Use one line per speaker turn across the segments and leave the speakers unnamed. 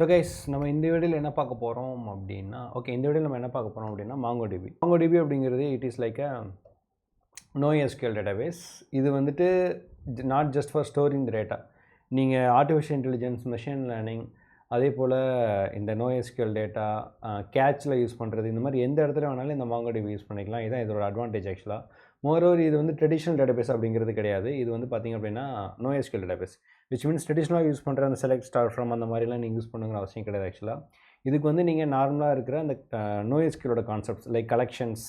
So guys நம்ம இந்த வீடியோவில் என்ன பார்க்க போகிறோம் அப்படின்னா இந்த வீடியோவில் நம்ம என்ன பார்க்க போகிறோம் அப்படின்னா MongoDB அப்படிங்கிறது it is like a NoSQL database. இது வந்துட்டு not just for storing the data. நீங்கள் ஆர்டிஃபிஷியல் இன்டெலிஜென்ஸ், மெஷின் லேர்னிங், அதே போல் இந்த NoSQL டேட்டா கேட்சில் யூஸ் பண்ணுறது, இந்த மாதிரி எந்த இடத்துல வேணாலும் இந்த MongoDB யூஸ் பண்ணிக்கலாம். இதுதான் இதோட அட்வான்டேஜ் ஆக்சுவலாக. மோரோவர் இது வந்து ட்ரெடிஷ்னல் டேட்டாபேஸ் அப்படிங்கிறது கிடையாது. இது வந்து பார்த்திங்க அப்படின்னா NoSQL டேட்டாபேஸ், விச் மீன்ஸ் ட்ரெடிஷ்னலாக யூஸ் பண்ணுற அந்த செலக்ட் ஸ்டார் ஃப்ரம் அந்த மாதிரிலாம் நீங்கள் யூஸ் பண்ணுங்கிற அவசியம் கிடையாது ஆக்சுவலாக. இதுக்கு வந்து நீங்கள் நார்மலாக இருக்கிற அந்த NoSQLோட கான்செப்ட்ஸ் லைக் கலெக்ஷன்ஸ்,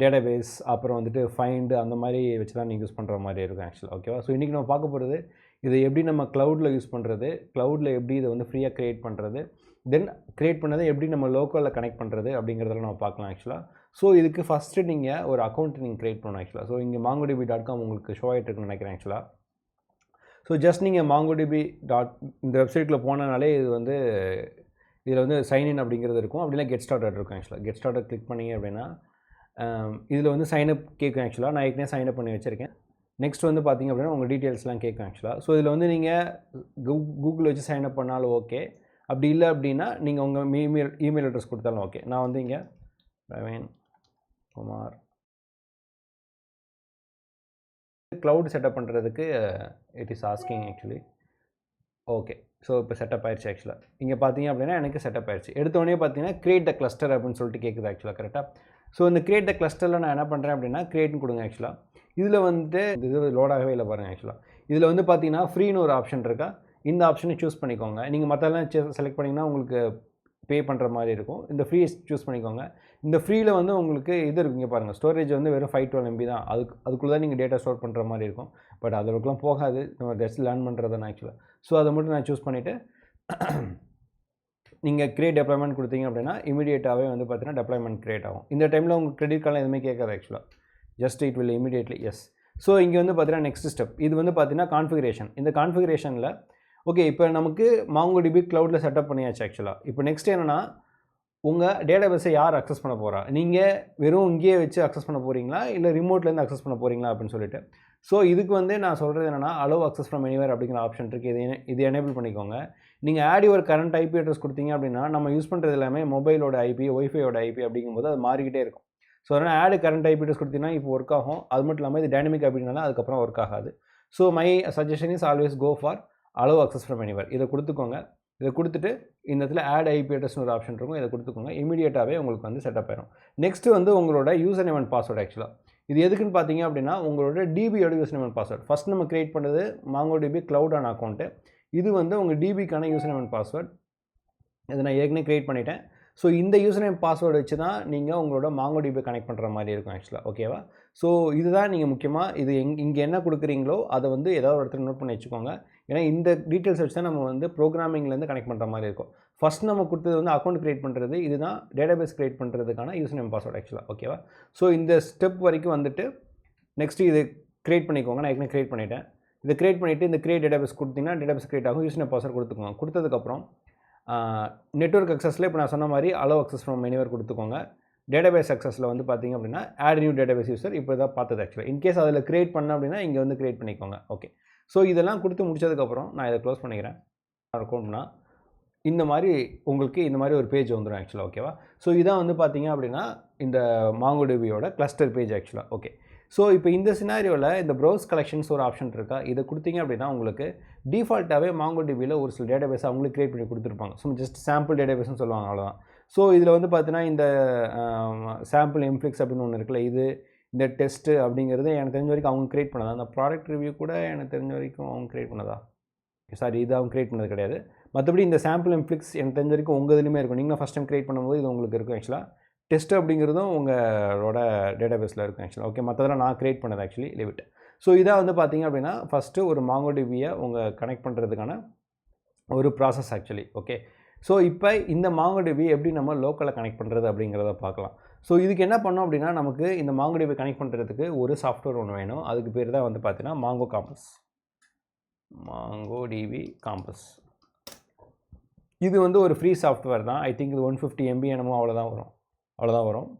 டேட்டாபேஸ், அப்புறம் வந்துட்டு ஃபைண்டு, அந்த மாதிரி வச்சு தான் நீங்கள் யூஸ் பண்ணுற மாதிரி இருக்கும் ஆக்சுவலாக. ஓகேவா? ஸோ இன்றைக்கி நம்ம பார்க்க போகிறது இதை எப்படி நம்ம க்ளவுடில் யூஸ் பண்ணுறது, க்ளவுடில் எப்படி இதை வந்து ஃப்ரீயாக க்ரியேட் பண்ணுறது, தென் க்ரியேட் பண்ணதை எப்படி நம்ம லோக்கலில் கனெக்ட் பண்ணுறது அப்படிங்கிறதெல்லாம் நம்ம பார்க்கலாம் ஆக்சுவலாக. ஸோ இதுக்கு ஃபஸ்ட்டு நீங்கள் ஒரு அக்கௌண்ட் நீங்கள் க்ரியேட் பண்ணணும் ஆக்சுவலாக. ஸோ இங்கே MongoDB.com உங்களுக்கு ஷோ ஆகிட்டு இருக்குன்னு நினைக்கிறேன் ஆக்சுவலாக. ஸோ ஜஸ்ட் நீங்கள் MongoDB இந்த வெப்சைட்டில் போனனாலே இது வந்து இதில் வந்து சைன்இன் அப்படிங்கிறது இருக்கும். அப்படின்னா கெட் ஸ்டார்டட் இருக்கும் ஆக்சுவலாக. கெட் ஸ்டார்டட் கிளிக் பண்ணிங்க அப்படின்னா இதில் வந்து சைனப் கேட்கும் ஆக்சுவலாக. நான் ஏற்கனவே சைனப் பண்ணி வச்சுருக்கேன். நெக்ஸ்ட் வந்து பார்த்திங்க அப்படின்னா உங்கள் டீட்டெயில்ஸ்லாம் கேட்கும் ஆக்சுவலாக. ஸோ இதில் வந்து நீங்கள் கூகுள் வச்சு சைனப் பண்ணாலும் ஓகே, அப்படி இல்லை அப்படின்னா நீங்கள் உங்கள் இமெயில் அட்ரஸ் கொடுத்தாலும் ஓகே. நான் வந்து இங்கே பிரவீன் குமார் க்ளவுட் செட்டப் பண்ணுறதுக்கு it is asking actually. Okay, so இப்போ செட்டப் ஆயிடுச்சு ஆக்சுவலாக. இங்கே பார்த்தீங்க அப்படின்னா எனக்கு செட்டப் ஆயிடுச்சு. எடுத்தோடனே பார்த்தீங்கன்னா கிரியேட் த கிளஸ்டர் அப்படின்னு சொல்லிட்டு கேட்குது ஆக்சுவலாக. கரெக்டாக? ஸோ இந்த கிரியேட் த கிளஸ்டரில் நான் என்ன பண்ணுறேன் அப்படின்னா கிரியேட்னு கொடுங்க ஆக்சுவலாக. இதில் வந்துட்டு இது லோடாகவே இல்லை பாருங்கள் ஆக்சுவலாக. இதில் வந்து பார்த்தீங்கன்னா ஃப்ரீன்னு ஒரு ஆப்ஷன் இருக்கா, இந்த ஆப்ஷனை சூஸ் பண்ணிக்கோங்க. நீங்கள் மற்றெல்லாம் செலக்ட் பண்ணிங்கன்னா உங்களுக்கு பே பண்ணுற மாதிரி இருக்கும். இந்த ஃப்ரீ சூஸ் பண்ணிக்கோங்க. இந்த ஃப்ரீயில் வந்து உங்களுக்கு இது இருக்குங்க பாருங்கள், ஸ்டோரேஜ் வந்து வெறும் 512 MB தான். அதுக்குள்ளே தான் நீங்கள் டேட்டா ஸ்டோர் பண்ணுற மாதிரி இருக்கும். பட் அதற்குலாம் போகாது, நம்ம ஜஸ்ட் லேர்ன் பண்ணுறது தான் ஆக்சுவலாக. ஸோ அதை மட்டும் நான் சூஸ் பண்ணிவிட்டு நீங்கள் கிரியேட் டெப்ளாய்மெண்ட் கொடுத்தீங்க அப்படின்னா இமீடியட்டாகவே வந்து பார்த்தீங்கன்னா டெப்ளாய்மெண்ட் கிரியேட் ஆகும். இந்த டைமில் உங்கள் கிரெடிட் கார்டில் எதுவுமே கேட்காது ஆக்சுவலாக. Just it will immediately yes. So இங்கே வந்து பார்த்தீங்கன்னா நெக்ஸ்ட் ஸ்டெப் இது வந்து பார்த்தீங்கன்னா கான்ஃபிகரேஷன். இந்த கான்ஃபிகரேஷனில் ஓகே, இப்போ நமக்கு MongoDB க்ளவுடில் செட்டப் பண்ணியாச்சு ஆக்சுவலாக. இப்போ நெக்ஸ்ட் என்னென்னா உங்கள் டேட்டாபேஸை யார் அக்சஸ் பண்ண போகிறா, நீங்கள் வெறும் இங்கேயே வச்சு அக்சஸ் பண்ண போகிறீங்களா இல்லை ரிமோட்லேருந்து அக்சஸ் பண்ண போகிறீங்களா அப்படின்னு சொல்லிட்டு. ஸோ இதுக்கு வந்து நான் சொல்கிறது என்னென்னா அலோவ் அக்சஸ் ஃப்ரம் எனிவேர் அப்படிங்கிற ஆப்ஷன் இருக்குது. இது எனேபிள் பண்ணிக்கோங்க. நீங்கள் add your current IP address கொடுத்தீங்க அப்படின்னா நம்ம யூஸ் பண்ணுறது எல்லாமே மொபைலோட ஐபி, ஒய்ஃபையோட ஐபி அப்படிங்கும்போது அது மாறிக்கிட்டே இருக்கும். ஸோ அதனால் ஆட் கரண்ட் ஐபி அட்ரஸ் கொடுத்தீங்கன்னா இப்போ ஒர்க் ஆகும். அது மட்டும் இல்லாமல் இது டைனமிக் அப்படின்னால அதுக்கப்புறம் ஒர்க் ஆகாது. So my suggestion is always go for allow access from anywhere. இதை கொடுத்துக்கோங்க. இதை கொடுத்துட்டு இந்த இடத்துல ஆட் ஐபி அட்ரஸ்னு ஒரு ஆப்ஷன் இருக்கும், இதை கொடுத்துக்கோங்க. இமீடியட்டாகவே உங்களுக்கு வந்து செட்டப் ஆயிடும். நெக்ஸ்ட்டு வந்து உங்களோட யூசர் நேம் அண்ட் பாஸ்வேர்டு ஆக்சுவலாக. இது எதுக்குன்னு பார்த்தீங்க அப்படின்னா உங்களோட டிபியோட user name and password. First நம்ம கிரியேட் பண்ணது MongoDB க்ளவுடான அக்கௌண்ட்டு. இது வந்து உங்கள் டிபிக்கான யூசர் நேம் அண்ட் பாஸ்வேர்டு. இதை நான் ஏற்கனவே கிரியேட் பண்ணிட்டேன். ஸோ இந்த யூசர் நேம் பாஸ்வேர்டு வச்சு தான் நீங்கள் உங்களோட MongoDB கனெக்ட் பண்ணுற மாதிரி இருக்கும் ஆக்சுவலாக. ஓகேவா? ஸோ இதுதான் நீங்கள் முக்கியமாக இது இங்கே என்ன கொடுக்குறீங்களோ அதை வந்து ஏதாவது ஒரு இடத்துல நோட் பண்ணி வச்சுக்கோங்க. ஏன்னா இந்த டீட்டெயில்ஸ் வச்சு தான் நம்ம வந்து ப்ரோக்ராமிங்லேருந்து கனெக்ட் பண்ணுற மாதிரி இருக்கும். ஃபஸ்ட் நம்ம கொடுத்தது வந்து அக்கௌண்ட் கிரியேட் பண்ணுறது, இதுதான் டேட்டாபேஸ் கிரியேட் பண்ணுறதுக்கான யூசர் நேம் பாஸ்வேர்டு ஆக்சுவலாக. ஓகேவா? ஸோ இந்த ஸ்டெப் வரைக்கும் வந்துட்டு நெக்ஸ்ட்டு இது கிரியேட் பண்ணிக்கோங்க. நான் ஏற்கனவே கிரியேட் பண்ணிட்டேன். இதை கிரியேட் பண்ணிவிட்டு இந்த கிரியேட் டேட்டாபேஸ் கொடுத்தீங்கன்னா டேட்டாபேஸ் கிரியேட் ஆகும். யூசர் நேம் பாஸ்வேர்டு கொடுத்துக்கோங்க. கொடுத்ததுக்கப்புறம் நெட்வொர்க் அக்சஸில் இப்போ நான் சொன்ன மாதிரி அலோவ் அக்சஸ் ஃப்ரம் எனிவேர் கொடுத்துக்கோங்க. டேட்டாபேஸ் அக்சஸில் வந்து பார்த்திங்க அப்படின்னா ஆட் நியூ டேட்டாபேஸ் யூசர் இப்போ தான் பார்த்தது ஆக்சுவலாக. இன்கேஸ் அதில் கிரியேட் பண்ண அப்படின்னா இங்கே வந்து கிரியேட் பண்ணிக்கோங்க. ஓகே, ஸோ இதெல்லாம் கொடுத்து முடிச்சதுக்கப்புறம் நான் இதை க்ளோஸ் பண்ணிக்கிறேன். அக்கௌண்ட்னா இந்த மாதிரி உங்களுக்கு இந்த மாதிரி ஒரு பேஜ் வந்துடும் ஆக்சுவலாக. ஓகேவா? ஸோ இதான் வந்து பார்த்திங்க அப்படின்னா இந்த MongoDBயோட கிளஸ்டர் பேஜ் ஆக்சுவலாக. ஓகே, ஸோ இப்போ இந்த சினாரியோவில் இந்த ப்ரௌஸ் கலெக்ஷன்ஸ் ஒரு ஆப்ஷன் இருக்கா, இதை கொடுத்தீங்க அப்படின்னா உங்களுக்கு டிஃபால்ட்டாகவே MongoDBயில் ஒரு சில டேட்டாபேஸ் அவங்களுக்கு கிரியேட் பண்ணி கொடுத்துருப்பாங்க. ஸோ ஜஸ்ட் சாம்பிள் டேட்டாபேஸ்னு சொல்லுவாங்க, அவ்வளோதான். ஸோ இதில் வந்து பார்த்தீங்கன்னா இந்த சாம்பிள் எம்ஃப்ளிக்ஸ் அப்படின்னு ஒன்று இருக்குல்ல, இது இந்த டெஸ்ட்டு அப்படிங்கிறது எனக்கு தெரிஞ்ச வரைக்கும் அவங்க கிரியேட் பண்ணதா. அந்த ப்ராடக்ட் ரிவ்யூ கூட எனக்கு தெரிஞ்ச வரைக்கும் அவங்க கிரியேட் பண்ணதா, சாரி இது அவங்க கிரியேட் பண்ணது கிடையாது. மற்றபடி இந்த சாம்பிள் எம்ஃப்ளிக்ஸ் எனக்கு தெரிஞ்ச வரைக்கும் உங்கள் இதுலையுமே இருக்கும். நீங்களும் ஃபஸ்ட் டைம் கிரியேட் பண்ணும்போது இது உங்களுக்கு இருக்கும் ஆக்சுவலாக. டெஸ்ட் அப்படிங்கிறதும் உங்களோட டேட்டாபேஸில் இருக்கும் ஆக்சுவலாக. ஓகே, மற்றதெல்லாம் நான் கிரியேட் பண்ணது ஆக்சுவலி லிவிட். ஸோ இதாக வந்து பார்த்திங்க அப்படின்னா ஃபஸ்ட்டு ஒரு MongoDBயை உங்கள் கனெக்ட் பண்ணுறதுக்கான ஒரு ப்ராசஸ் ஆக்சுவலி. ஓகே, ஸோ இப்போ இந்த MongoDB எப்படி நம்ம லோக்கலில் கனெக்ட் பண்ணுறது அப்படிங்கிறத பார்க்கலாம். ஸோ இதுக்கு என்ன பண்ணோம் அப்படின்னா நமக்கு இந்த MongoDB கனெக்ட் பண்ணுறதுக்கு ஒரு சாஃப்ட்வேர் ஒன்று வேணும். அதுக்கு பேர் தான் வந்து பார்த்தீங்கன்னா MongoDB Compass. இது வந்து ஒரு ஃப்ரீ சாஃப்ட்வேர் தான். ஐ திங்க் இது 150 MB என்னமோ அவ்வளோதான் வரும்.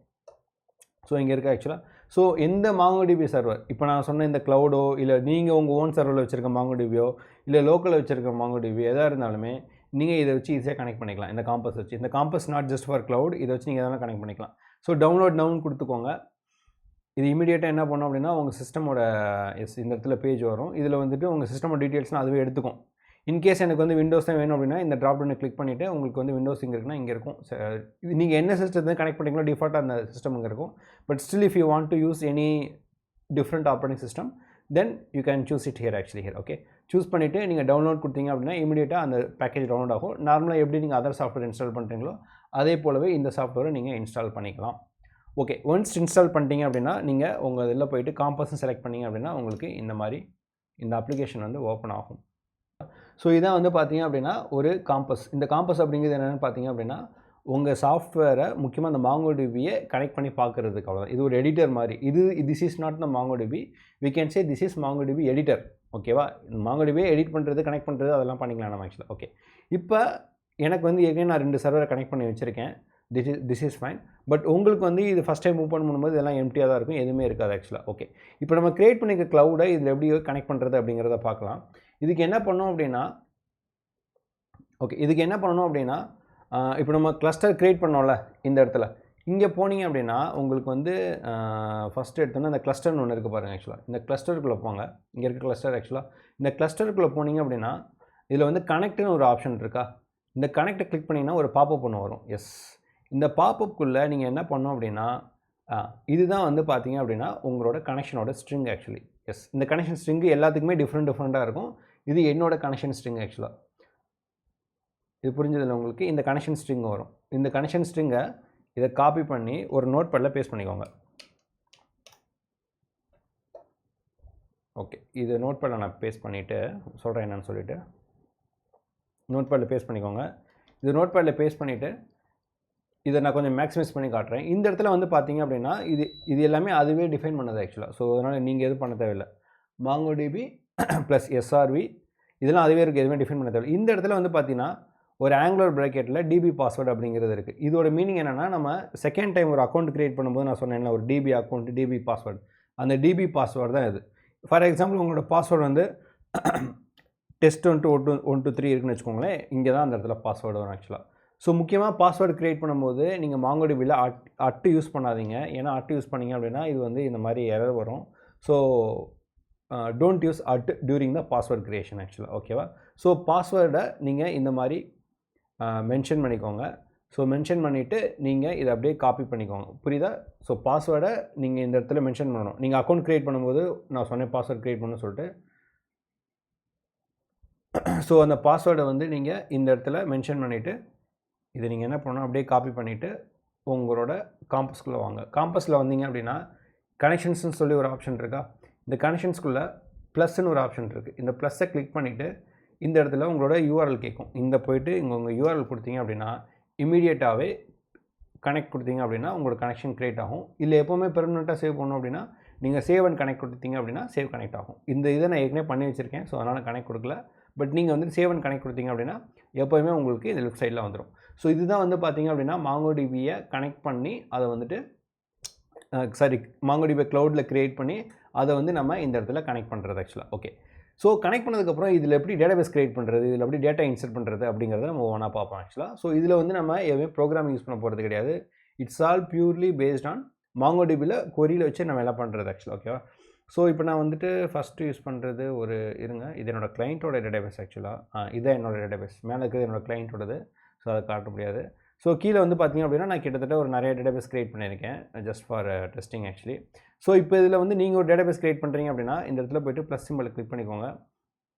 ஸோ இங்கே இருக்க ஆக்சுவலாக. ஸோ எந்த MongoDB சர்வர், இப்போ நான் சொன்ன இந்த க்ளவுடோ இல்லை நீங்கள் உங்கள் ஓன் சர்வரில் வச்சுருக்க MongoDBயோ இல்லை லோக்கலில் வச்சுருக்க MongoDB எதாக இருந்தாலுமே நீங்கள் இதை வச்சு ஈஸியாக கனெக்ட் பண்ணிக்கலாம். இந்த காம்பஸ் வச்சு, இந்த Compass not just for cloud, இதை வச்சு நீங்கள் எதனா கனெக்ட் பண்ணிக்கலாம். ஸோ டவுன்லோட் நவுன் கொடுத்துக்கோங்க. இது இமீடியட்டாக என்ன பண்ணோம் அப்படின்னா உங்கள் சிஸ்டமோட இந்த இடத்துல பேஜ் வரும். இதில் வந்துட்டு உங்கள் சிஸ்டமோட டீட்டெயில்ஸ்லாம் அதுவே எடுத்துக்கும். இன்கேஸ் எனக்கு வந்து விண்டோஸ் தான் வேணும் அப்படின்னா இந்த ட்ராப் டவுனை கிளிக் பண்ணிவிட்டு உங்களுக்கு வந்து விண்டோஸ் இங்கே இருக்குன்னா இங்கே இருக்கும். இது நீங்கள் என்ன சிஸ்டத்தை கனெக்ட் பண்ணிங்களோ டிஃபால்ட்டாக அந்த சிஸ்டம் இங்கே இருக்கும். But still if you want to use any different operating system then you can choose it here actually here. Okay, choose பண்ணிவிட்டு நீங்கள் டவுன்லோட் கொடுத்தீங்க அப்படின்னா இமீடியட்டாக அந்த பேக்கேஜ் டவுன்லோட் ஆகும். நார்மலாக எப்படி நீங்கள் அதர் சாஃப்ட்வேர் இன்ஸ்டால் பண்ணுறீங்களோ அதே போலவே இந்த சாஃப்ட்வேரை நீங்கள் இன்ஸ்டால் பண்ணிக்கலாம். ஓகே, ஒன்ஸ் இன்ஸ்டால் பண்ணிட்டீங்க அப்படின்னா நீங்கள் உங்கள் இதில் போய்ட்டு காம்பஸும் செலக்ட் பண்ணிங்க அப்படின்னா உங்களுக்கு இந்த மாதிரி இந்த அப்ளிகேஷன் வந்து ஓப்பன் ஆகும். ஸோ இதான் வந்து பார்த்தீங்க அப்படின்னா ஒரு காம்பஸ். இந்த காம்பஸ் அப்படிங்கிறது என்னென்னு பார்த்தீங்க அப்படின்னா உங்கள் சாஃப்ட்வேரை முக்கியமாக அந்த மாங்கோடிபியை கனெக்ட் பண்ணி பார்க்குறதுக்கு அவ்வளோதான். இது ஒரு எடிட்டர் மாதிரி. This is not the MongoDB, we can say this is MongoDB editor. ஓகேவா, மாங்கோடிபியை எடிட் பண்ணுறது கனெக்ட் பண்ணுறது அதெல்லாம் பண்ணிக்கலாம் நம்ம ஆக்சுவலாக. ஓகே, இப்போ எனக்கு வந்து ஏற்கனவே நான் 2 சர்வரை கனெக்ட் பண்ணி வச்சுருக்கேன். This is fine. பட் உங்களுக்கு வந்து இது ஃபஸ்ட் டைம் ஓப்பன் பண்ணும்போது இதெல்லாம் எம்டியாக தான் இருக்கும், எதுவுமே இருக்காது ஆக்சுவலாக. ஓகே, இப்போ நம்ம க்ரியேட் பண்ணிக்க க்ளவுடை இதில் எப்படி கனெக்ட் பண்ணுறது அப்படிங்கிறத பார்க்கலாம். இதுக்கு என்ன பண்ணோம் அப்படின்னா இப்போ நம்ம கிளஸ்டர் க்ரியேட் பண்ணோம்ல இந்த இடத்துல, இங்கே போனீங்க அப்படின்னா உங்களுக்கு வந்து ஃபஸ்ட்டு எடுத்தோன்னா இந்த கிளஸ்டர்னு ஒன்று இருக்குது பாருங்கள். ஆக்சுவலாக இந்த கிளஸ்டருக்குள்ளே போங்க. இங்கே இருக்க கிளஸ்டர் ஆக்சுவலாக இந்த கிளஸ்டருக்குள்ளே போனீங்க அப்படின்னா இதில் வந்து கனெக்ட்னு ஒரு ஆப்ஷன் இருக்கா. இந்த கனெக்டை கிளிக் பண்ணிங்கன்னா ஒரு பாப்அப் ஒன்று வரும். எஸ், இந்த பாப்அப்குள்ளே நீங்கள் என்ன பண்ணோம் அப்படின்னா இதுதான் வந்து பார்த்தீங்க அப்படின்னா உங்களோட கனெக்ஷனோட ஸ்ட்ரிங் ஆக்சுவலி. எஸ், இந்த கனெக்ஷன் ஸ்ட்ரிங்கு எல்லாத்துக்குமே டிஃப்ரெண்ட்டாக இருக்கும். இது என்னோட கனெக்ஷன் ஸ்ட்ரிங் ஆக்சுவலாக. இது புரிஞ்சதில்லை உங்களுக்கு? இந்த கனெக்ஷன் ஸ்ட்ரிங் வரும். இந்த கனெக்ஷன் ஸ்ட்ரிங்கை இதை காப்பி பண்ணி ஒரு நோட் பேடில் பேஸ்ட் பண்ணிக்கோங்க. ஓகே, இது நோட் பேடில் நான் பேஸ்ட் பண்ணிவிட்டு சொல்கிறேன் என்னென்னு சொல்லிவிட்டு நோட் பேடில் பேஸ்ட் பண்ணிக்கோங்க. இது நோட் பேடில் பேஸ்ட் பண்ணிவிட்டு இதை நான் கொஞ்சம் மேக்ஸிமைஸ் பண்ணி காட்டுறேன். இந்த இடத்துல வந்து பார்த்தீங்க அப்படின்னா இது எல்லாமே அதுவே டிஃபைன் பண்ணது ஆக்சுவலாக. ஸோ அதனால் நீங்கள் எதுவும் பண்ண தேவையில்லை. மாங்கோடிபி ப்ளஸ் எஸ்ஆர்வி இதெல்லாம் அதுவே இருக்குது, எதுவுமே டிஃபைன் பண்ண தேவையில்லை. இந்த இடத்துல வந்து பார்த்தீங்கன்னா ஒரு ஆங்குலர் ப்ராக்கெட்டில் டிபி பாஸ்வேர்டு அப்படிங்கிறது இருக்குது. இதோட மீனிங் என்னென்னா நம்ம செகண்ட் டைம் ஒரு அக்கௌண்ட் க்ரியேட் பண்ணும்போது நான் சொன்னேன்ல ஒரு டிபி அக்கௌண்ட் டிபி பாஸ்வேர்டு, அந்த டிபி பாஸ்வேர்டு தான் இது. ஃபார் எக்ஸாம்பிள் உங்களோட பாஸ்வேர்டு வந்து டெஸ்ட் 123 இருக்குன்னு வச்சுக்கோங்களேன். இங்கே தான் அந்த இடத்துல பாஸ்வேர்டு வரும் ஆக்சுவலாக. ஸோ முக்கியமாக பாஸ்வேர்டு க்ரியேட் பண்ணும்போது நீங்கள் மாங்கோடிபியில் அட்டு யூஸ் பண்ணாதீங்க. ஏன்னா அட்டு யூஸ் பண்ணிங்க அப்படின்னா இது வந்து இந்த மாதிரி எரர் வரும். So don't use at during the password creation ஆக்சுவலாக. ஓகேவா, ஸோ பாஸ்வேர்டை நீங்கள் இந்த மாதிரி மென்ஷன் பண்ணிக்கோங்க. ஸோ மென்ஷன் பண்ணிவிட்டு நீங்கள் இதை அப்படியே காப்பி பண்ணிக்கோங்க. புரியுதா? ஸோ பாஸ்வேர்டை நீங்கள் இந்த இடத்துல மென்ஷன் பண்ணணும். நீங்கள் அக்கௌண்ட் க்ரியேட் பண்ணும்போது நான் சொன்னேன் பாஸ்வேர்ட் க்ரியேட் பண்ணணும்னு சொல்லிட்டு. ஸோ அந்த பாஸ்வேர்டை வந்து நீங்கள் இந்த இடத்துல மென்ஷன் பண்ணிவிட்டு இதை நீங்கள் என்ன பண்ணணும் அப்படியே காப்பி பண்ணிவிட்டு உங்களோட காம்பஸ்குள்ளே வாங்க. காம்பஸில் வந்தீங்க அப்படின்னா கனெக்ஷன்ஸ்னு சொல்லி ஒரு ஆப்ஷன் இருக்கா. இந்த கனெக்ஷன்ஸ்குள்ளே ப்ளஸ்ன்னு ஒரு ஆப்ஷன் இருக்குது. இந்த ப்ளஸ்ஸை கிளிக் பண்ணிவிட்டு இந்த இடத்துல உங்களோட யூஆர்எல் கேட்கும். இந்த போய்ட்டு இங்கே உங்கள் யூஆர்எல் கொடுத்தீங்க அப்படின்னா இமீடியட்டாகவே கனெக்ட் கொடுத்தீங்க அப்படின்னா உங்களோட கனெக்ஷன் க்ரியேட் ஆகும். இல்லை எப்போவுமே பெர்மனெண்ட்டாக சேவ் பண்ணணும் அப்படின்னா நீங்கள் சேவ் அண்ட் கனெக்ட் கொடுத்தீங்க அப்படின்னா சேவ் கனெக்ட் ஆகும். இந்த இதை நான் ஏற்கனவே பண்ணி வச்சுருக்கேன். ஸோ அதனால் கனெக்ட் கொடுக்கல. பட் நீங்கள் வந்து சேவ் அண்ட் கனெக்ட் கொடுத்தீங்க அப்படின்னா எப்போயுமே உங்களுக்கு இந்த லெஃப்ட் சைடில் வந்துடும். ஸோ இதுதான் வந்து பார்த்தீங்க அப்படின்னா மாங்கோடிபியை கனெக்ட் பண்ணி அதை வந்துட்டு மாங்கோடிபியை க்ளவுடில் க்ரியேட் பண்ணி அதை வந்து நம்ம இந்த இடத்துல கனெக்ட் பண்ணுறது ஆக்சுவலாக. ஓகே, ஸோ கனெக்ட் பண்ணதுக்கப்புறம் இதில் எப்படி டேட்டாபேஸ் க்ரியேட் பண்ணுறது, இதில் எப்படி டேட்டா இன்சர்ட் பண்ணுறது அப்படிங்கிறத நம்ம ஒவ்வொன்றா பார்ப்போம் ஆக்சுவலாக. ஸோ இதில் வந்து நம்ம எதுவுமே ப்ரோக்ராம் யூஸ் பண்ண போகிறது கிடையாது. It's all purely based on மாங்கோடிபியில் கொரியில் வச்சு நம்ம எல்லாம் பண்ணுறது ஆக்சுவலாக. ஓகேவா, ஸோ இப்போ நான் வந்துட்டு ஃபஸ்ட்டு யூஸ் பண்ணுறது இது என்னோடய கிளைண்ட்டோட டேட்டாபேஸ் ஆக்சுவலாக. இதான் என்னோடய டேட்டாபேஸ். மேலே இருக்கிறது என்னோடய கிளைண்ட்டோடது. ஸோ அதை காட்ட முடியாது. ஸோ கீழே வந்து பார்த்திங்க அப்படின்னா நான் கிட்டத்தட்ட ஒரு நிறைய டேட்டாபேஸ் க்ரியேட் பண்ணியிருக்கேன் just for testing actually. So இப்போ இதில் வந்து நீங்கள் ஒரு டேட்டாபேஸ் க்ரியேட் பண்ணுறீங்க அப்படின்னா இந்த இடத்துல போய்ட்டு ப்ளஸ் சிம்பிளை கிளிக் பண்ணிக்கோங்க.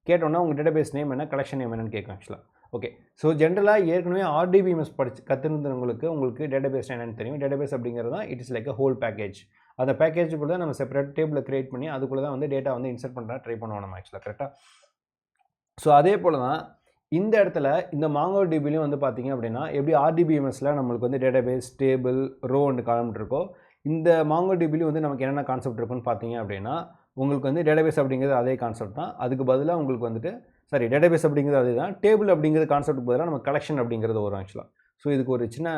கேட்டோன்னா உங்கள் டேட்டாபேஸ் நேம் என்ன, கலெக்ஷன் நேம் என்னன்னு கேட்கும் ஆக்சுவலாக. ஓகே, ஸோ ஜென்ரலாக ஏற்கனவே RDBMS கற்றுருந்தவங்களுக்கு டேட்டாபேஸ் என்னென்னு தெரியும். டேட்டாபேஸ் அப்படிங்கிறது தான் it is like a whole package. அந்த பேக்கேஜுக்குள்ளே தான் நம்ம செப்பரேட் டேபிளை க்ரியேட் பண்ணி அதுக்குள்ளே தான் வந்து டேட்டா வந்து இன்சர்ட் பண்ணுறா ட்ரை பண்ணுவோம் நம்ம ஆக்சுவலாக. கரெக்டாக? ஸோ அதே போல் தான் இந்த இடத்துல இந்த மாங்கோடிபிலையும் வந்து பார்த்திங்க அப்படின்னா எப்படி RDBMSல நம்மளுக்கு வந்து டேட்டாபேஸ் டேபிள் ரோ அண்ட் காலம் இருக்கோ, இந்த மாங்கோடிபிலையும் வந்து நமக்கு என்னென்ன கான்செப்ட் இருக்குன்னு பார்த்தீங்க அப்படின்னா உங்களுக்கு வந்து டேட்டாபேஸ் அப்படிங்கிறது அதே கான்செப்ட் தான். அதுக்கு பதிலாக உங்களுக்கு வந்துட்டு டேட்டாபேஸ் அப்படிங்கிறது அதே தான். டேபிள் அப்படிங்கிறது கான்செப்ட் பதிலாக நம்ம கலெக்ஷன் அப்படிங்கிறது வரும் ஆக்சுவலாக. ஸோ இதுக்கு ஒரு சின்ன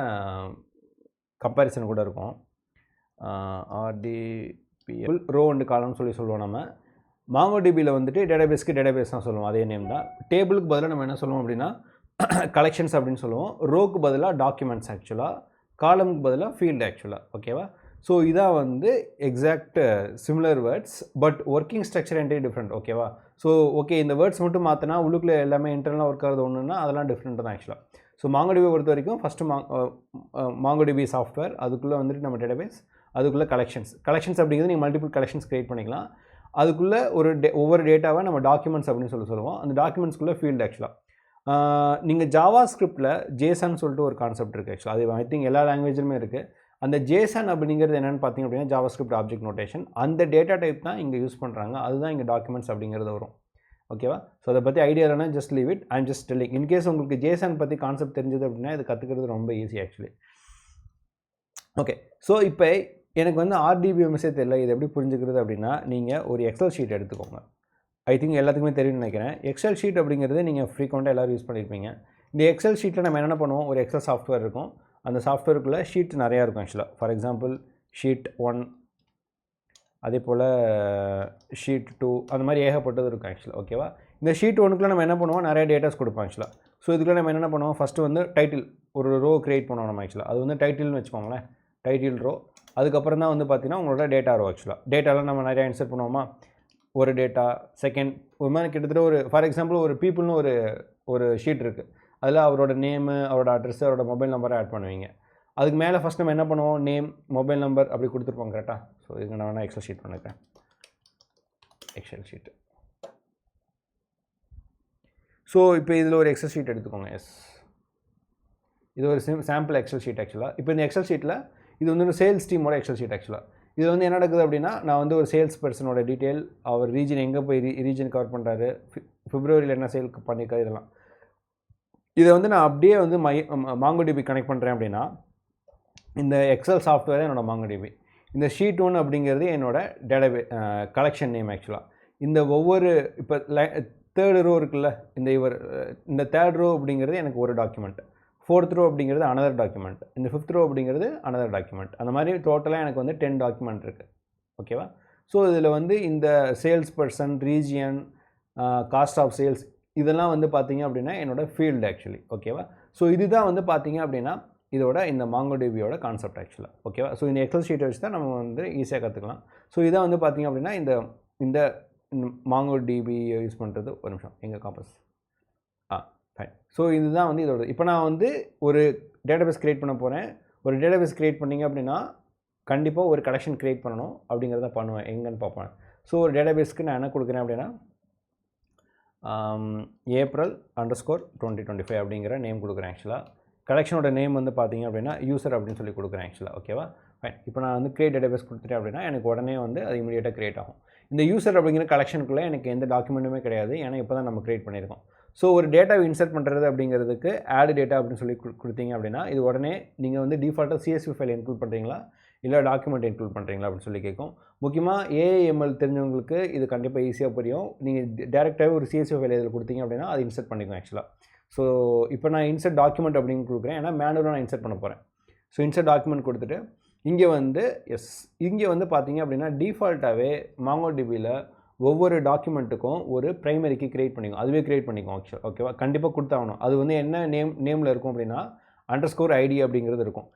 கம்பேரிசன் கூட இருக்கும். RDBMS ரோ அண்ட் காலம்னு சொல்லுவோம் நம்ம. மாங்கோடிபியில் வந்துட்டு டேட்டாபேஸ்க்கு டேட்டாபேஸ் தான் சொல்லுவோம், அதே நேம் தான். டேபிளுக்கு பதிலாக நம்ம என்ன சொல்லுவோம் அப்படின்னா கலெக்ஷன்ஸ் அப்படின்னு சொல்லுவோம். ரோக்கு பதிலாக டாக்குமெண்ட்ஸ் ஆக்சுவலாக, காலமுக்கு பதிலாக ஃபீல்டு ஆக்சுவலாக. ஓகேவா? ஸோ இதான் வந்து exact similar words, but working structure entire different. ஓகேவா? ஸோ ஓகே, இந்த வேர்ட்ஸ் மட்டும் மாற்றினா உள்ளுக்குள்ளே எல்லாமே இன்டர்னலாக ஒர்க் ஆகுது ஒன்றுன்னா அதெல்லாம் டிஃப்ரெண்ட் தான் ஆக்சுவலாக. ஸோ மாங்கோடிபி பொறுத்த வரைக்கும் ஃபஸ்ட்டு மாங்கோடிபி சாஃப்ட்வேர், அதுக்குள்ளே வந்துட்டு நம்ம டேட்டாபேஸ், அதுக்குள்ளே கலெக்ஷன்ஸ் அப்படிங்கிறது நீங்கள் மல்டிபிள் கலெக்ஷன்ஸ் க்ரியேட் பண்ணிக்கலாம். அதுக்குள்ளே ஒவ்வொரு டேட்டாவை நம்ம டாக்குமெண்ட்ஸ் அப்படின்னு சொல்லுவோம். அந்த டாக்குமெண்ட்ஸ்குள்ளே ஃபீல்டு ஆக்சுவலாக. நீங்கள் ஜாவா ஸ்கிரிப்டில் ஜேசன் சொல்லிட்டு ஒரு கான்செப்ட் இருக்குது ஆக்சுவலாக. அது ஐ திங்க் எல்லா லாங்குவேஜ்லுமே இருக்குது. அந்த ஜேசன் அப்படிங்கிறது என்னென்னு பார்த்தீங்க அப்படின்னா ஜாவா ஸ்கிரிப்ட் ஆப்ஜெக்ட் நோட்டேஷன். அந்த டேட்டா டைப் தான் இங்கே யூஸ் பண்ணுறாங்க. அதுதான் இங்கே டாக்குமெண்ட்ஸ் அப்படிங்கிறது வரும். ஓகேவா? ஸோ அதை பற்றி ஐடியா இல்லைனா just leave it. I'm just telling. In case உங்களுக்கு ஜேசன் பற்றி கான்செப்ட் தெரிஞ்சது அப்படின்னா இது கற்றுக்கிறது ரொம்ப ஈஸி ஆக்சுவலி. ஓகே, ஸோ இப்போ எனக்கு வந்து ஆர்டிபிஎம்எஸ்ஸே தெரியல, இது எப்படி புரிஞ்சுக்கிறது அப்படின்னா நீங்கள் ஒரு எக்ஸல் ஷீட் எடுத்துக்கோங்க. ஐ திங்க் எல்லாத்துக்குமே தெரியும்னு நினைக்கிறேன். எக்ஸல் ஷீட் அப்படிங்கிறது நீங்கள் ஃப்ரீக்வெண்ட்டாக எல்லோரும் யூஸ் பண்ணியிருப்பீங்க. இந்த எக்ஸல் ஷீட்டில் நம்ம என்னென்ன பண்ணுவோம், ஒரு எக்ஸல் சாஃப்ட்வேர் இருக்கும். அந்த சாஃப்ட்வேருக்குள்ளே ஷீட் நிறையா இருக்கும் ஆக்சுவலாக. ஃபார் எக்ஸாம்பிள் ஷீட் 1, அதே போல் ஷீட் 2, அந்த மாதிரி ஏகப்பட்டது இருக்கும் ஆக்சுவலாக. ஓகேவா? இந்த ஷீட் 1க்குள்ளே நம்ம என்ன பண்ணுவோம், நிறைய டேட்டாஸ் கொடுப்போம் ஆக்சுவலாக. ஸோ இதுக்குள்ளே நம்ம என்ன பண்ணுவோம், ஃபஸ்ட்டு வந்து டைட்டில் ஒரு ரோ க்ரியேட் பண்ணுவோம் நம்ம ஆக்சுவலாக. அது வந்து டைட்டில்னு வச்சுக்கோங்களேன், டைட்டில் ரோ. அதுக்கப்புறம் தான் வந்து பார்த்திங்கன்னா உங்களோட டேட்டா ரோ ஆக்சுவலாக. டேட்டாலாம் நம்ம நிறையா இன்சர்ட் பண்ணுவோமா, ஒரு டேட்டா செகண்ட் ஒரு மாதிரி கிட்டத்தட்ட ஒரு ஃபார் எக்ஸாம்பிள் ஒரு பீப்புள்னு ஒரு ஷீட் இருக்குது. அதில் அவரோட நேமு, அவரோட அட்ரஸ், அவரோட மொபைல் நம்பரை ஆட் பண்ணுவீங்க. அதுக்கு மேலே ஃபஸ்ட் நம்ம என்ன பண்ணுவோம், நேம், மொபைல் நம்பர் அப்படி கொடுத்துருப்போம் கரெக்டாக. ஸோ இதுக்கு நான் வேணால் எக்ஸல் ஷீட் பண்ணிக்கிறேன். Excel sheet. ஸோ இப்போ இதில் ஒரு எக்ஸல் ஷீட் எடுத்துக்கோங்க. எஸ், இது ஒரு சாம்பிள் எக்ஸல் ஷீட் ஆக்சுவலாக. இப்போ இந்த எக்ஸல் ஷீட்டில் இது வந்து ஒரு சேல்ஸ் டீமோட எக்ஸல் ஷீட் ஆக்சுவலாக. இது வந்து என்ன நடக்குது அப்படின்னா, நான் வந்து ஒரு சேல்ஸ் பர்சனோட டீட்டெயில், அவர் ரீஜன் எங்கே போய் ரீஜன் கவர் பண்ணுறாரு, பிப்ரவரியில் என்ன சேல் பண்ணியிருக்காரு, இதெல்லாம். இதை வந்து நான் அப்படியே வந்து மாங்கோடிபி கனெக்ட் பண்ணுறேன் அப்படின்னா இந்த எக்ஸல் சாஃப்ட்வேர் என்னோட மாங்கோடிபி. இந்த ஷீட் 1 அப்படிங்கிறது என்னோட டேட்டாபே கலெக்ஷன் நேம் ஆக்சுவலாக. இந்த ஒவ்வொரு இப்போ தேர்டு ரோ இருக்குல்ல, இந்த தேர்ட் ரோ அப்படிங்கிறது எனக்கு ஒரு டாக்குமெண்ட், ஃபோர்த் ரோ அப்படிங்கிறது அனதர் டாக்குமெண்ட், இந்த ஃபிஃப்த் ரோ அப்படிங்கிறது அனதர் டாக்குமெண்ட். அந்த மாதிரி டோட்டலாக எனக்கு வந்து 10 டாக்குமெண்ட் இருக்குது. ஓகேவா? ஸோ இதில் வந்து இந்த sales person, region, cost of sales, இதெல்லாம் வந்து பார்த்தீங்க அப்படின்னா என்னோட ஃபீல்டு ஆக்சுவலி. ஓகேவா? ஸோ இதுதான் வந்து பார்த்தீங்க அப்படின்னா இதோட இந்த மாங்கோடிபியோட கான்செப்ட் ஆக்சுவலாக. ஓகேவா? ஸோ இந்த எக்ஸல் ஷீட்டை வச்சு தான் நம்ம வந்து ஈஸியாக கற்றுக்கலாம். ஸோ இதான் வந்து பார்த்தீங்க அப்படின்னா இந்த மாங்கோடிபி யூஸ் பண்ணுறது. ஒரு நிமிஷம், எங்கள் காம்பஸ். ஃபைன். ஸோ இதுதான் வந்து இதோட. இப்போ நான் வந்து ஒரு டேட்டாபேஸ் க்ரியேட் பண்ண போகிறேன். ஒரு டேட்டாபேஸ் க்ரியேட் பண்ணிங்க அப்படின்னா கண்டிப்பாக ஒரு கலெக்ஷன் க்ரியேட் பண்ணணும் அப்படிங்கிறத பண்ணுவேன். எங்கன்னு பார்ப்பேன். ஸோ ஒரு டேட்டாபேஸ்க்கு நான் என்ன கொடுக்குறேன் அப்படின்னா April_2025 அப்படிங்கிற நேம் கொடுக்குறேன் ஆக்சுவலாக. கலெக்ஷனோட நேம் வந்து பார்த்தீங்க அப்படின்னா யூசர் அப்படின்னு சொல்லி கொடுக்குறேன் ஆக்சுவலாக. ஓகேவா? ஃபைன். இப்போ நான் வந்து க்ரியேட் டேட்டாபேஸ் கொடுத்துட்டேன் அப்படின்னா எனக்கு உடனே வந்து அது இமீடியட்டாக க்ரியேட் ஆகும். இந்த யூசர் அப்படிங்கிற கலெக்ஷனுக்குள்ளே எனக்கு எந்த டாக்குமெண்ட்டுமே கிடையாது, ஏன்னா இப்போ தான் நம்ம க்ரியேட் பண்ணியிருக்கோம். ஸோ ஒரு டேட்டாவை இன்சர்ட் பண்ணுறது அப்படிங்கிறதுக்கு ஆட் டேட்டா அப்படின்னு சொல்லி கொடுத்தீங்க அப்படின்னா இது உடனே நீங்கள் வந்து டிஃபால்ட்டாக CSV ஃபைல் இன்க்ளூட் பண்ணுறீங்களா இல்லை டாக்குமெண்ட் இன்க்ளூட் பண்ணுறீங்களா அப்படின்னு சொல்லி கேட்கும். முக்கியமாக AML தெரிஞ்சவங்களுக்கு இது கண்டிப்பாக ஈஸியாக புரியும். நீங்கள் டேரெக்டாகவே ஒரு CSV ஃபைல் இதில் கொடுத்தீங்க அப்படின்னா அது இன்சர்ட் பண்ணிக்கும் ஆக்சுவலாக. ஸோ இப்போ நான் இன்சர்ட் டாக்குமெண்ட் அப்படின்னு கொடுக்குறேன், ஏன்னா மேனுவலாக நான் இன்சர்ட் பண்ண போகிறேன். ஸோ இன்சர்ட் டாக்குமெண்ட் கொடுத்துட்டு இங்கே வந்து இங்கே வந்து பார்த்தீங்க அப்படின்னா டிஃபால்ட்டாகவே மாங்கோடிபியில் ஒவ்வொரு டாக்குமெண்ட்டுக்கும் ஒரு ப்ரைமரிக்கு க்ரியேட் பண்ணிக்கும், அதுவே க்ரியேட் பண்ணிக்கும் ஆக்சுவல். ஓகேவா? கண்டிப்பாக கொடுத்தாகணும். அது வந்து என்ன நேமில் இருக்கும் அப்படின்னா _ID அப்படிங்கிறது இருக்கும்.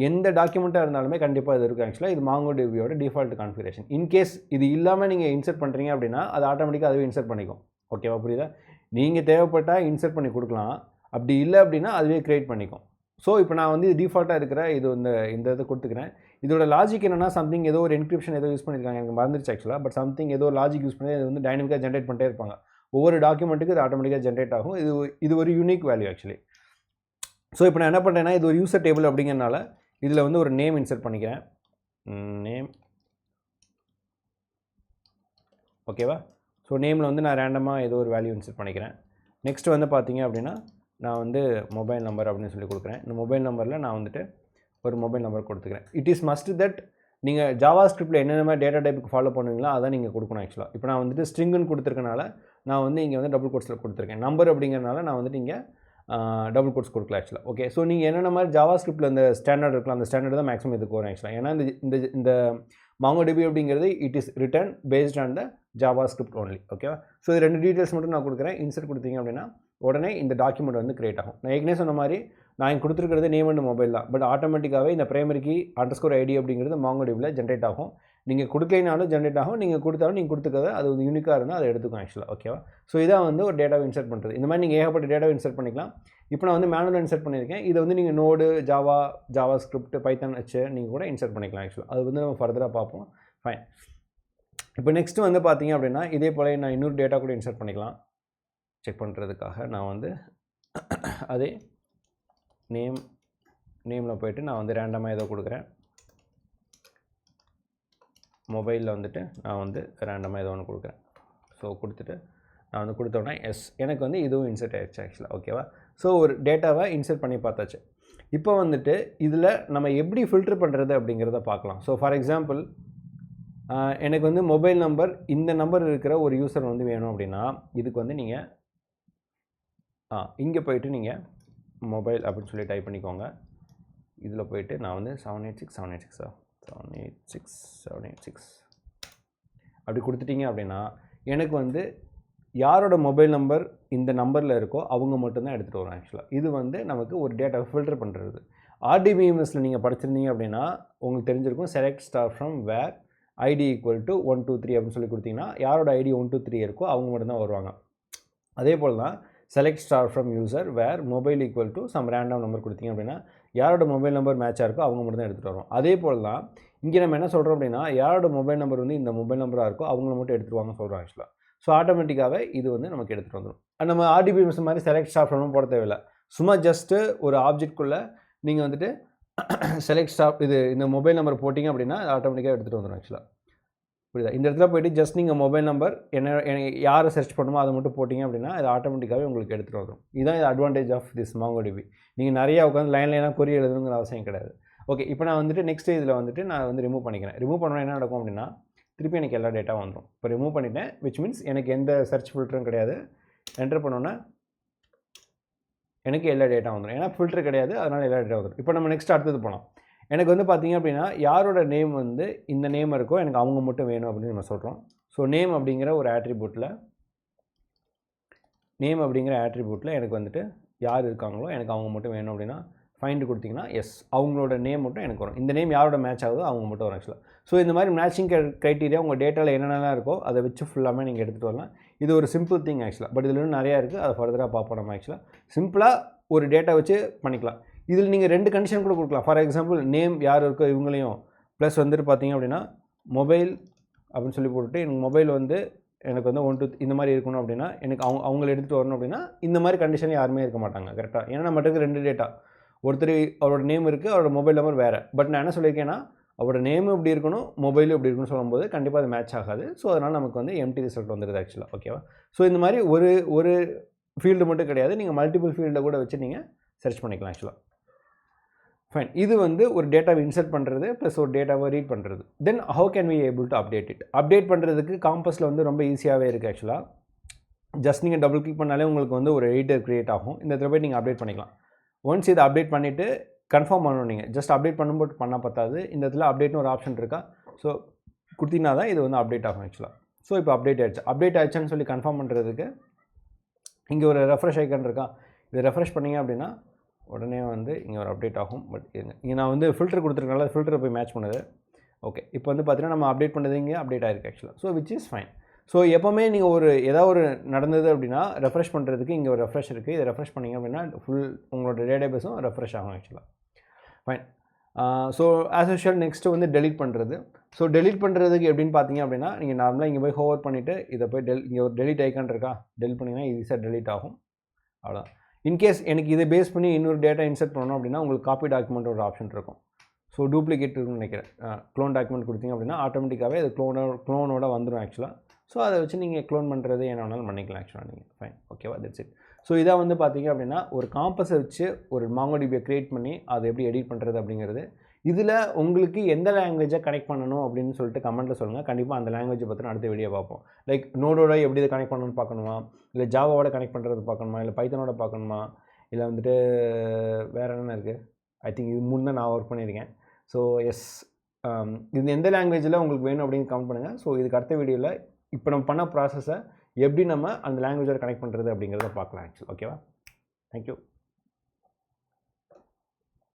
எந்த டாக்குமெண்ட்டாக இருந்தாலுமே கண்டிப்பாக இது இருக்கும் ஆக்சுவலாக. இது மாங்கோடிபியோட டிஃபால்ட் கான்ஃபிகரேஷன். இன்கேஸ் இது இல்லாமல் நீங்கள் இன்சர்ட் பண்ணுறீங்க அப்படின்னா அது ஆட்டோமேட்டிக்காக அதுவே இன்சர்ட் பண்ணிக்கும். ஓகேவா? புரியுதா? நீங்கள் தேவைப்பட்டால் இன்சர்ட் பண்ணி கொடுக்கலாம், அப்படி இல்லை அப்படின்னா அதுவே க்ரியேட் பண்ணிக்கும். ஸோ இப்போ நான் வந்து டிஃபால்ட்டாக இருக்கிற இந்த இதை கொடுத்துக்கிறேன். இதோட லாஜிக் என்னென்னா சம்திங் ஏதோ ஒரு என்கிரிப்ஷன் ஏதோ யூஸ் பண்ணியிருக்காங்க, எனக்கு மறந்துருச்சு ஆக்சுவலாக. பட் சம்திங் ஏதோ லாஜிக் யூஸ் பண்ணி அது வந்து டைனமிக்காக ஜென்ரேட் பண்ணிட்டே இருப்பாங்க. ஒவ்வொரு டாக்குமெண்ட்டுக்கு இது ஆட்டோமேட்டிக்காக ஜென்ரேட் ஆகும். இது ஒரு யூனிக் வேல்யூ ஆக்சுவலி. ஸோ இப்போ நான் என்ன பண்ணுறேன்னா இது ஒரு யூசர் டேபிள் அப்படிங்கிறனால இதில் வந்து ஒரு நேம் இன்சர்ட் பண்ணிக்கிறேன். நேம். ஓகேவா? ஸோ நேமில் வந்து நான் ரேண்டமாக ஏதோ ஒரு வேல்யூ இன்சர்ட் பண்ணிக்கிறேன். நெக்ஸ்ட் வந்து பார்த்தீங்க அப்படின்னா நான் வந்து மொபைல் நம்பர் அப்படின்னு சொல்லி கொடுக்குறேன். இந்த மொபைல் நம்பரில் நான் வந்துட்டு ஒரு மொபைல் நம்பர் கொடுத்துக்கிறேன். இட் இஸ் மஸ்ட் தட் நீங்கள் ஜாவா ஸ்கிரிப்டில் என்னென்ன மாதிரி டேட்டா டைப்புக்கு ஃபாலோ பண்ணுவீங்களோ அதான் நீங்கள் கொடுக்கணும் ஆக்சுவலாக. இப்போ நான் வந்துட்டு ஸ்ட்ரிங்குன்னு கொடுத்துருக்கனால நான் வந்து இங்கே வந்து டபுள் கோட்ஸில் கொடுத்துருக்கேன். நம்பர் அப்படிங்கிறனால நான் வந்துட்டு இங்கே டபுள் கோட்ஸ் கொடுக்கல ஆக்சுவலாக. ஓகே, ஸோ நீங்கள் என்னென்ன மாதிரி ஜாவா ஸ்கிரிப்டில் அந்த ஸ்டாண்டர்ட் இருக்கலாம், அந்த ஸ்டாண்டர்ட் தான் மேக்ஸிமம் இதுக்கு வரும் ஆக்சுவலாக. ஏன்னா இந்த மாங்கோடிபி அப்படிங்கிறது it is written based on the Java script only. ஓகேவா? ஸோ இது 2 டீட்டெயில்ஸ் மட்டும் நான் கொடுக்குறேன். இன்சர்ட் கொடுத்தீங்க அப்படின்னா உடனே இந்த டாக்குமெண்ட் வந்து கிரியேட் ஆகும். நான் ஏற்கனவே சொன்ன மாதிரி நான் இங்கே கொடுத்துருக்கிறது நேம் அண்ட் மொபைல் தான். பட் ஆட்டோமேட்டிக்காகவே இந்த பிரைமரி கீ _id அப்படிங்கிறது MongoDBயில் ஜென்ரேட் ஆகும். நீங்கள் கொடுக்கலைனாலும் ஜென்ரேட் ஆகும், நீங்கள் கொடுத்தாலும் நீங்கள் கொடுத்துக்கிறத அது வந்து யூனிக்காக இருந்தால் அதை எடுத்துக்கும் ஆக்சுவலாக. ஓகேவா? ஸோ இதான் வந்து ஒரு டேட்டாவை இன்சர்ட் பண்ணுறது. இந்த மாதிரி நீங்கள் ஏகப்பட்ட டேட்டாவை இன்சர்ட் பண்ணிக்கலாம். இப்போ நான் வந்து மேனுவலாக இன்சர்ட் பண்ணியிருக்கேன். இதை வந்து நீங்கள் நோடு, ஜாவா ஸ்கிரிப்ட், பைத்தன் வச்சு நீங்கள் கூட இன்சர்ட் பண்ணிக்கலாம் ஆக்சுவலாக. அது வந்து நம்ம ஃபர்தராக பார்ப்போம். ஃபைன். இப்போ நெக்ஸ்ட்டு வந்து பார்த்தீங்க அப்படின்னா இதே போல் நான் இன்னொரு டேட்டா கூட இன்சர்ட் பண்ணிக்கலாம். செக் பண்ணுறதுக்காக நான் வந்து அதே நேமில் போய்ட்டு நான் வந்து ரேண்டமாக ஏதோ கொடுக்குறேன். மொபைலில் வந்துட்டு நான் வந்து ரேண்டமாக ஏதோ ஒன்று கொடுக்குறேன். ஸோ கொடுத்துட்டு நான் வந்து கொடுத்தோன்னே எஸ், எனக்கு வந்து இதுவும் இன்சர்ட் ஆகிடுச்சு ஆக்சுவலாக. ஓகேவா? ஸோ ஒரு டேட்டாவை இன்சர்ட் பண்ணி பார்த்தாச்சு. இப்போ வந்துட்டு இதில் நம்ம எப்படி ஃபில்டர் பண்ணுறது அப்படிங்கிறத பார்க்கலாம். ஸோ ஃபார் எக்ஸாம்பிள் எனக்கு வந்து மொபைல் நம்பர் இந்த நம்பர் இருக்கிற ஒரு யூசர் வந்து வேணும் அப்படின்னா இதுக்கு வந்து நீங்கள் இங்கே போய்ட்டு நீங்கள் மொபைல் அப்படின்னு சொல்லி டைப் பண்ணிக்கோங்க. இதில் போய்ட்டு நான் வந்து 786 அப்படி கொடுத்துட்டீங்க அப்படின்னா எனக்கு வந்து யாரோட மொபைல் நம்பர் இந்த நம்பரில் இருக்கோ அவங்க மட்டும்தான் எடுத்துகிட்டு வரும் ஆக்சுவலாக. இது வந்து நமக்கு ஒரு டேட்டாவை ஃபில்டர் பண்ணுறது. RDBMSல நீங்கள் படிச்சிருந்தீங்க அப்படின்னா உங்களுக்கு தெரிஞ்சிருக்கும் select star from where ID = 123 அப்படின்னு சொல்லி கொடுத்தீங்கன்னா யாரோட ID 123 இருக்கோ அவங்க மட்டும்தான் வருவாங்க. அதே போல் தான் select star from user where mobile = some random number கொடுத்தீங்க அப்படின்னா யாரோட மொபைல் நம்பர் மேட்சாக இருக்கோ அவங்க மட்டும் தான் எடுத்துகிட்டு வரும். அதே போல் தான் இங்கே நம்ம என்ன சொல்கிறோம் அப்படின்னா யாரோட மொபைல் நம்பர் வந்து இந்த மொபைல் நம்பராக இருக்கோ அவங்கள மட்டும் எடுத்துருவாங்க சொல்கிறோம் ஆக்சுவலாக. ஸோ ஆட்டோமேட்டிக்காகவே இது வந்து நமக்கு எடுத்துகிட்டு வந்துடும். நம்ம RDBMS மாதிரி செலக்ட் ஸ்டார் ஃப்ரம் போட தேவையில்லை. சும்மா ஜஸ்ட்டு ஒரு ஆப்ஜெக்ட்குள்ளே நீங்கள் வந்துட்டு செலக்ட் ஸ்டாப் இந்த மொபைல் நம்பர் போட்டிங்க அப்படின்னா அது ஆட்டோமேட்டிக்காக எடுத்துகிட்டு வந்துடும் ஆக்சுவலாக. புரியுதா? இந்த இடத்துல போய்ட்டு ஜஸ்ட் நீங்கள் மொபைல் நம்பர் யாரை சர்ச் பண்ணுமோ அதை மட்டும் போட்டிங்க அப்படின்னா அது ஆட்டோமேட்டிக்காகவே உங்களுக்கு எடுத்துகிட்டு வந்துடும். இதுதான் இது அட்வான்டேஜ் ஆஃப் திஸ் MongoDB. நீங்கள் நிறையா உட்காந்து லைனாக கொரி எழுதுங்கிற அவசியம் கிடையாது. ஓகே, இப்போ நான் வந்துட்டு நெக்ஸ்ட் இதில் வந்துட்டு நான் வந்து ரிமூவ் பண்ணிக்கிறேன். ரிமூவ் பண்ணால் என்ன நடக்கும் அப்படின்னா திருப்பி எனக்கு எல்லா டேட்டாவும் வந்துடும். இப்போ ரிமூவ் பண்ணிட்டேன், விச் மீன்ஸ் எனக்கு எந்த சர்ச் ஃபில்டரும் கிடையாது. என்டர் பண்ணோன்னா எனக்கு எல்லா டேட்டா வந்துடும். ஏன்னா ஃபில்டர் கிடையாது, அதனால் எல்லா டேட்டா வந்துடும். இப்போ நம்ம நெக்ஸ்ட் அடுத்தது போகலாம். எனக்கு வந்து பார்த்திங்க அப்படின்னா யாரோட நேம் வந்து இந்த நேம் இருக்கோ எனக்கு அவங்க மட்டும் வேணும் அப்படின்னு நம்ம சொல்கிறோம். ஸோ நேம் அப்படிங்கிற ஒரு ஆட்ரிபியூட்டில் எனக்கு வந்துட்டு யார் இருக்காங்களோ எனக்கு அவங்க மட்டும் வேணும் அப்படின்னா ஃபைண்ட் கொடுத்திங்கன்னா எஸ், அவங்களோட நேம் மட்டும் எனக்கு வரும். இந்த நேம் யாரோட மேட்ச் ஆகுதோ அவங்க மட்டும் வரும் ஆக்சுவலாக. ஸோ இந்த மாதிரி மேட்சிங் க்ரைட்டீரியா உங்கள் டேட்டாவில் என்னென்னலாம் இருக்கோ அதை வச்சு ஃபுல்லாமே நீங்கள் எடுத்துகிட்டு வரலாம். இது ஒரு சிம்பிள் திங் ஆக்சுவலாக. பட் இதில் இன்னும் நிறையா இருக்குது, அதை ஃபர்தராக பார்ப்போம் நம்ம ஆக்சுவலாக. சிம்பிளாக ஒரு டேட்டா வச்சு பண்ணிக்கலாம். இதில் நீங்கள் 2 கண்டிஷன் கூட கொடுக்கலாம். ஃபார் எக்ஸாம்பிள் நேம் யார் இருக்கோ இவங்களையும் ப்ளஸ் வந்துட்டு பார்த்தீங்க அப்படின்னா மொபைல் அப்படின்னு சொல்லி போட்டுட்டு எனக்கு மொபைல் வந்து எனக்கு வந்து 1 2 இந்த மாதிரி இருக்கணும் அப்படின்னா எனக்கு அவங்கள எடுத்துகிட்டு வரணும் அப்படின்னா இந்த மாதிரி கண்டிஷன் யாருமே இருக்க மாட்டாங்க கரெக்டாக. ஏன்னா நம்ம மட்டும் 2 டேட்டா, ஒருத்தர் அவரோட நேம் இருக்குது, அவரோட மொபைல் நம்பர் வேறு. பட் நான் என்ன சொல்லியிருக்கேன்னா அவரோட நேமும் இப்படி இருக்கணும், மொபைலும் இப்படி இருக்குன்னு சொல்லும்போது கண்டிப்பாக அது மேட்ச் ஆகாது. ஸோ அதனால் நமக்கு வந்து எம்டி ரிசல்ட் வந்துடுது ஆக்சுவலாக. ஓகேவா? ஸோ இந்த மாதிரி ஒரு ஃபீல்டு மட்டும் கிடையாது, நீங்கள் மல்டிபிள் ஃபீல்டை கூட வச்சு நீங்கள் சர்ச் பண்ணிக்கலாம் ஆக்சுவலாக. ஃபைன். இது வந்து ஒரு டேட்டாவை இன்சர்ட் பண்ணுறது ப்ளஸ் ஒரு டேட்டாவை ரீட் பண்ணுறது. Then how can we able to update it? Update பண்ணுறதுக்கு காம்பஸில் வந்து ரொம்ப ஈஸியாகவே இருக்குது ஆக்சுவலாக. ஜஸ்ட் நீங்கள் டபுள் கிளிக் பண்ணாலே உங்களுக்கு வந்து ஒரு எடிட்டர் க்ரியேட் ஆகும். இந்த இடத்துல போய் நீங்கள் அப்டேட் பண்ணிக்கலாம். ஒன்ஸ் இதை அப்டேட் பண்ணிவிட்டு கன்ஃபார்ம் பண்ணணும். நீங்கள் ஜஸ்ட் அப்டேட் பண்ணும்போது பண்ணால் பத்தாது. இந்த இடத்துல அப்டேட்னு ஒரு ஆப்ஷன் இருக்கா, ஸோ கொடுத்தீங்கன்னா தான் இது வந்து அப்டேட் ஆகும் ஆக்சுவலாக. ஸோ இப்போ அப்டேட் ஆகிடுச்சுன்னு சொல்லி கன்ஃபார்ம் பண்ணுறதுக்கு இங்கே ஒரு ரெஃப்ரெஷ் ஐக்கான் இருக்கா, இதை ரெஃப்ரெஷ் பண்ணிங்க அப்படின்னா உடனே வந்து இங்கே ஒரு அப்டேட் ஆகும். பட் இங்கே நான் வந்து ஃபில்டர் கொடுத்துருக்கனால ஃபில்டரை போய் மேட்ச் பண்ணுது. ஓகே, இப்போ வந்து பார்த்தீங்கன்னா நம்ம அப்டேட் பண்ணது இங்கே அப்டேட் ஆகிருக்கு ஆக்சுவலாக. So which is fine. So எப்போவுமே நீங்கள் ஏதாவது ஒரு நடந்தது அப்படின்னா ரெஃப்ரெஷ் பண்ணுறதுக்கு இங்கே ஒரு ரெஃப்ரெஷ் இருக்குது. இதை ரெஃப்ரெஷ் பண்ணிங்க அப்படின்னா உங்களோட டேட்டாபேஸும் ரெஃப்ரெஷ் ஆகும் ஆக்சுவலாக. Fine. So as usual next வந்து டெலிட் பண்ணுறது. ஸோ டெலிட் பண்ணுறதுக்கு எப்படின்னு பார்த்தீங்க அப்படின்னா நீங்கள் நார்மலாக இங்கே போய் ஹோவர் பண்ணிவிட்டு இதை போய் இங்கே ஒரு டெலிட் ஐக்கான் இருக்கா, டெலிட் பண்ணிங்கன்னா ஈஸியாக டெலிட் ஆகும். அவ்வளோ. இன்கேஸ் எனக்கு இதை பேஸ் பண்ணி இன்னொரு டேட்டா இன்சர்ட் பண்ணணும் அப்படின்னா உங்களுக்கு காப்பி டாக்குமெண்ட் ஒரு ஆப்ஷன் இருக்கும். ஸோ டூப்ளிகேட் இருக்குன்னு நினைக்கிறேன். க்ளோன் டாக்குமெண்ட் கொடுத்தீங்க அப்படின்னா ஆட்டோமேட்டிக்காகவே அது க்ளோனோட வந்துடும் ஆக்சுவலாக. ஸோ அதை வச்சு நீங்கள் க்ளோன் பண்ணுறது என்ன வேணாலும் பண்ணிக்கலாம் ஆக்சுவலாக நீங்கள். ஃபைன். ஓகேவா? That's it. ஸோ இதாக வந்து பார்த்தீங்க அப்படின்னா ஒரு காம்பஸை வச்சு ஒரு MongoDBயை க்ரியேட் பண்ணி அதை எப்படி எடிட் பண்ணுறது அப்படிங்கிறது. இதில் உங்களுக்கு எந்த லாங்குவேஜை கனெக்ட் பண்ணணும் அப்படின்னு சொல்லிட்டு கமெண்ட்டில் சொல்லுங்கள். கண்டிப்பாக அந்த லாங்குவேஜை பற்றின அடுத்த வீடியோ பார்ப்போம். லைக் நோடோட எப்படி இதை கனெக்ட் பண்ணணும்னு பார்க்கணுமா, இல்லை ஜாவாவோட கனெக்ட் பண்ணுறது பார்க்கணுமா, இல்லை பைத்தனோட பார்க்கணுமா, இல்லை வந்துட்டு வேறு என்னென்ன இருக்குது. ஐ திங்க் இது 3 தான் நான் ஒர்க் பண்ணியிருக்கேன். ஸோ எஸ், இது எந்த லாங்குவேஜில் உங்களுக்கு வேணும் அப்படின்னு கமெண்ட் பண்ணுங்கள். ஸோ இதுக்கு அடுத்த வீடியோவில் இப்போ நம்ம பண்ண ப்ராசஸை எப்படி நம்ம அந்த லாங்குவேஜோட கனெக்ட் பண்ணுறது அப்படிங்கிறத பார்க்கலாம் ஆக்சுவலி. ஓகேவா? தேங்க்யூ.